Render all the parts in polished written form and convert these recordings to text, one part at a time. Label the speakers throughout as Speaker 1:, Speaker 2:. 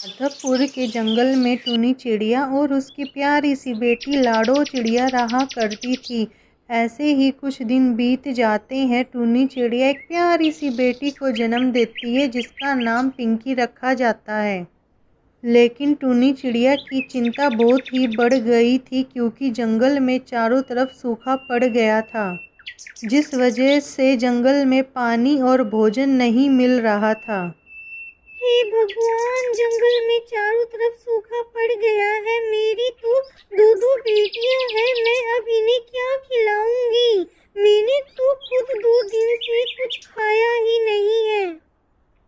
Speaker 1: माधवपुर के जंगल में टूनी चिड़िया और उसकी प्यारी सी बेटी लाडो चिड़िया रहा करती थी। ऐसे ही कुछ दिन बीत जाते हैं। टूनी चिड़िया एक प्यारी सी बेटी को जन्म देती है जिसका नाम पिंकी रखा जाता है। लेकिन टूनी चिड़िया की चिंता बहुत ही बढ़ गई थी क्योंकि जंगल में चारों तरफ सूखा पड़ गया था, जिस वजह से जंगल में पानी और भोजन नहीं मिल रहा था। हे भगवान, जंगल में चारों तरफ सूखा पड़ गया है। मेरी तो दो बेटियां हैं, मैं अब इन्हें क्या खिलाऊंगी? मैंने तो खुद 2 दिन से कुछ खाया ही नहीं है।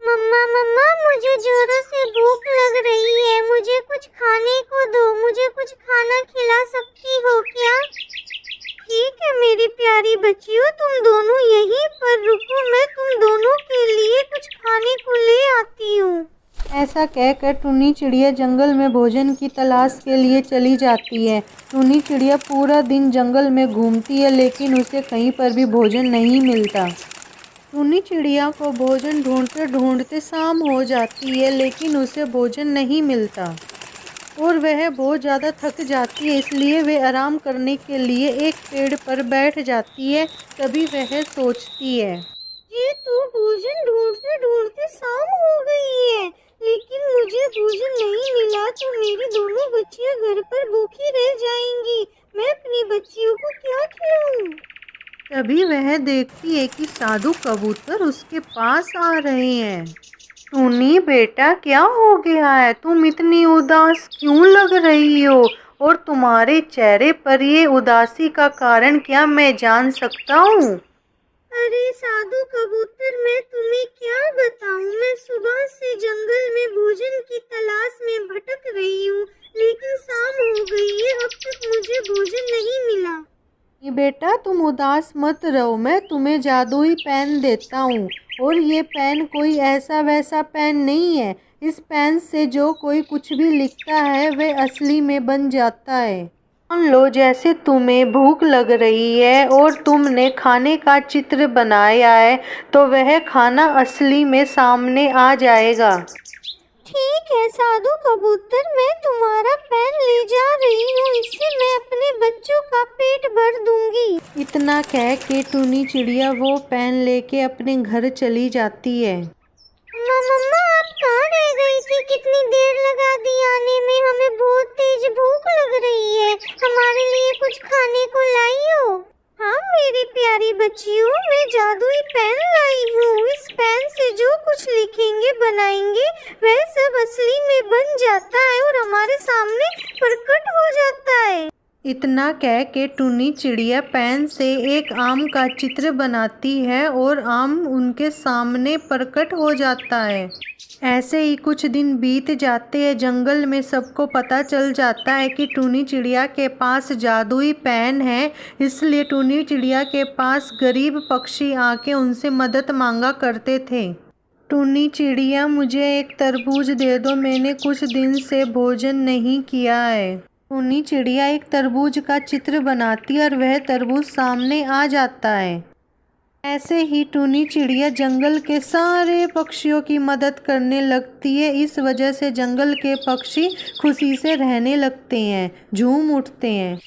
Speaker 1: मम्मा, मुझे जोरों से भूख लग रही है। मुझे कुछ खाने को दो। मुझे कुछ खाना खिला सकती हो क्या? ठीक है मेरी प्यारी बच्चियों, तुम दोनों यहीं पर रुको, मैं तुम दोनों के लिए कुछ खाने को ले आती हूँ। ऐसा कहकर टूनी चिड़िया जंगल में भोजन की तलाश के लिए चली जाती है। टूनी चिड़िया पूरा दिन जंगल में घूमती है लेकिन उसे कहीं पर भी भोजन नहीं मिलता। टूनी चिड़िया को भोजन ढूंढते ढूंढते शाम हो जाती है लेकिन उसे भोजन नहीं मिलता और वह बहुत ज़्यादा थक जाती है, इसलिए वह आराम करने के लिए एक पेड़ पर बैठ जाती है। तभी वह सोचती है, ये तो भोजन ढूंढते ढूंढते शाम हो गई है लेकिन मुझे भोजन नहीं मिला तो मेरी दोनों बच्चियां घर पर भूखी रह जाएंगी। मैं अपनी बच्चियों को क्या खिलाऊं? तभी वह देखती है कि साधु कबूतर उसके पास आ रहे हैं। टूनी बेटा, क्या हो गया है? तुम इतनी उदास क्यों लग रही हो और तुम्हारे चेहरे पर ये उदासी का कारण क्या मैं जान सकता हूँ? अरे साधु कबूतर, मैं तुम्हें क्या बताऊं? मैं सुबह से जंगल में भोजन की तलाश में भटक रही हूँ लेकिन शाम हो गई है, अब तक मुझे भोजन नहीं मिला। ये बेटा, तुम उदास मत रहो, मैं तुम्हें जादुई पेन देता हूँ और ये पेन कोई ऐसा वैसा पेन नहीं है। इस पेन से जो कोई कुछ भी लिखता है वह असली में बन जाता है। मान लो जैसे तुम्हें भूख लग रही है और तुमने खाने का चित्र बनाया है तो वह खाना असली में सामने आ जाएगा। ठीक है साधु कबूतर, मैं तुम्हारा पेन ले जा रही हूँ, इससे मैं अपने बच्चों का पेट भर दूंगी। इतना कह के टूनी चिड़िया वो पेन लेके अपने घर चली जाती है। मम्मा, आप कहाँ रह गई थी? कितनी देर लगा दी आने में? हमें बहुत तेज भूख लग रही है, हमारे लिए कुछ खाने को लाई हो? हाँ मेरी प्यारी बच्चियों, मैं जादुई पेन लाई हूँ। इस पेन से जो कुछ लिखेंगे बनाएंगे वह सब असली में बन जाता है और हमारे सामने प्रकट हो जाता है। इतना कह के टूनी चिड़िया पेन से एक आम का चित्र बनाती है और आम उनके सामने प्रकट हो जाता है। ऐसे ही कुछ दिन बीत जाते हैं। जंगल में सबको पता चल जाता है कि टूनी चिड़िया के पास जादुई पेन है, इसलिए टूनी चिड़िया के पास गरीब पक्षी आके उनसे मदद मांगा करते थे। टूनी चिड़िया, मुझे एक तरबूज दे दो, मैंने कुछ दिन से भोजन नहीं किया है। टूनी चिड़िया एक तरबूज का चित्र बनाती है और वह तरबूज सामने आ जाता है। ऐसे ही टूनी चिड़िया जंगल के सारे पक्षियों की मदद करने लगती है। इस वजह से जंगल के पक्षी खुशी से रहने लगते हैं, झूम उठते हैं।